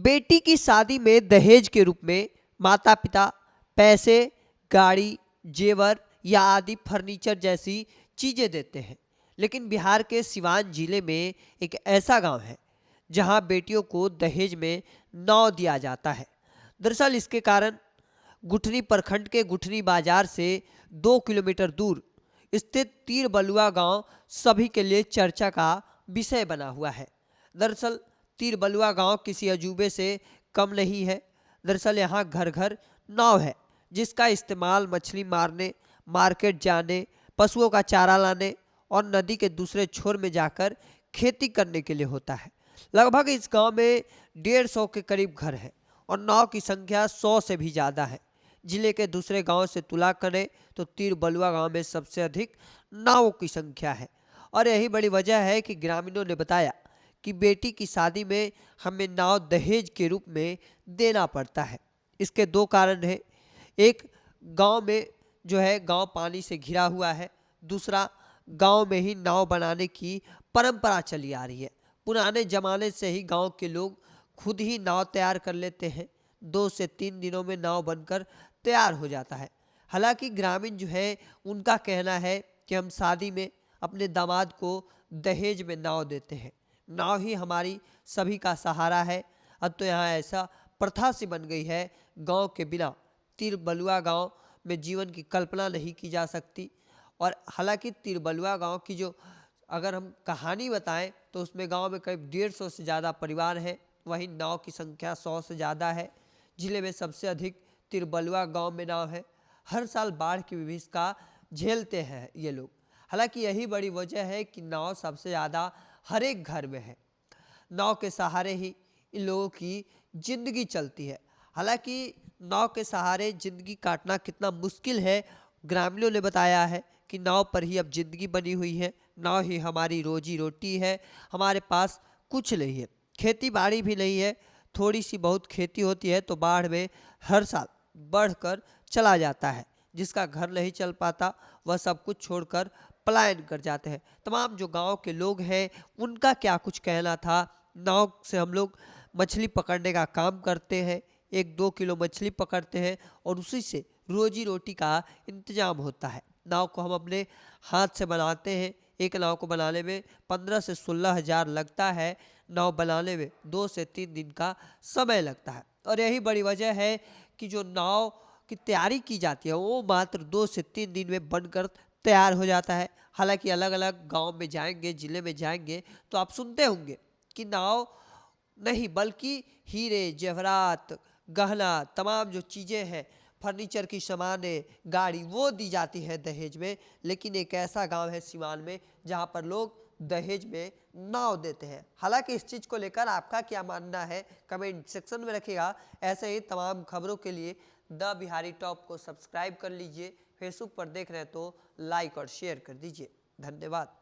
बेटी की शादी में दहेज के रूप में माता पिता पैसे, गाड़ी, जेवर या आदि फर्नीचर जैसी चीजें देते हैं। लेकिन बिहार के सिवान जिले में एक ऐसा गांव है जहां बेटियों को दहेज में नाव दिया जाता है। दरअसल इसके कारण गुठनी प्रखंड के गुठनी बाजार से 2 किलोमीटर दूर स्थित तीर बलुआ गांव सभी के लिए चर्चा का विषय बना हुआ है। दरअसल तीर बलुआ गांव किसी अजूबे से कम नहीं है। दरअसल यहाँ घर घर नाव है जिसका इस्तेमाल मछली मारने, मार्केट जाने, पशुओं का चारा लाने और नदी के दूसरे छोर में जाकर खेती करने के लिए होता है। लगभग इस गांव में 150 के करीब घर है और नाव की संख्या 100 से भी ज़्यादा है। जिले के दूसरे गांव से तुलना करें तो तीर बलुआ गांव में सबसे अधिक नावों की संख्या है और यही बड़ी वजह है कि ग्रामीणों ने बताया कि बेटी की शादी में हमें नाव दहेज के रूप में देना पड़ता है। इसके 2 कारण हैं। एक, गांव में जो है गांव पानी से घिरा हुआ है। दूसरा, गांव में ही नाव बनाने की परंपरा चली आ रही है। पुराने जमाने से ही गांव के लोग खुद ही नाव तैयार कर लेते हैं। 2 से 3 दिनों में नाव बनकर तैयार हो जाता है। हालांकि ग्रामीण जो है उनका कहना है कि हम शादी में अपने दामाद को दहेज में नाव देते हैं। नाव ही हमारी सभी का सहारा है। अब तो यहाँ ऐसा प्रथा सी बन गई है, गांव के बिना तीर बलुआ गांव में जीवन की कल्पना नहीं की जा सकती। और हालांकि तीर बलुआ गांव की जो अगर हम कहानी बताएं तो उसमें गांव में करीब 150 से ज़्यादा परिवार हैं। वहीं नाव की संख्या 100 से ज़्यादा है। जिले में सबसे अधिक तीर बलुआ गाँव में नाव है। हर साल बाढ़ की विभीषिका झेलते हैं ये लोग। हालांकि यही बड़ी वजह है कि नाव सबसे ज़्यादा हर एक घर में है। नाव के सहारे ही इन लोगों की जिंदगी चलती है। हालांकि नाव के सहारे जिंदगी काटना कितना मुश्किल है, ग्रामीणों ने बताया है कि नाव पर ही अब जिंदगी बनी हुई है। नाव ही हमारी रोजी रोटी है। हमारे पास कुछ नहीं है, खेती बाड़ी भी नहीं है। थोड़ी सी बहुत खेती होती है तो बाढ़ में हर साल बढ़कर चला जाता है। जिसका घर नहीं चल पाता वह सब कुछ छोड़कर पलायन कर जाते हैं। तमाम जो गांव के लोग हैं उनका क्या कुछ कहना था। नाव से हम लोग मछली पकड़ने का काम करते हैं। 1-2 किलो मछली पकड़ते हैं और उसी से रोजी रोटी का इंतजाम होता है। नाव को हम अपने हाथ से बनाते हैं। एक नाव को बनाने में 15 से 16 हज़ार लगता है। नाव बनाने में 2 से 3 दिन का समय लगता है और यही बड़ी वजह है कि जो नाव की तैयारी की जाती है वो मात्र 2 से 3 दिन में बनकर तैयार हो जाता है। हालांकि अलग अलग गांव में जाएंगे, जिले में जाएंगे तो आप सुनते होंगे कि नाव नहीं बल्कि हीरे जेवरात, गहना, तमाम जो चीज़ें हैं, फर्नीचर की सामानें, गाड़ी, वो दी जाती है दहेज में। लेकिन एक ऐसा गांव है सिवान में जहां पर लोग दहेज में नाव देते हैं। हालांकि इस चीज़ को लेकर आपका क्या मानना है कमेंट सेक्शन में रखिएगा। ऐसे ही तमाम खबरों के लिए द बिहारी टॉप को सब्सक्राइब कर लीजिए। फेसबुक पर देख रहे हैं तो लाइक और शेयर कर दीजिए। धन्यवाद।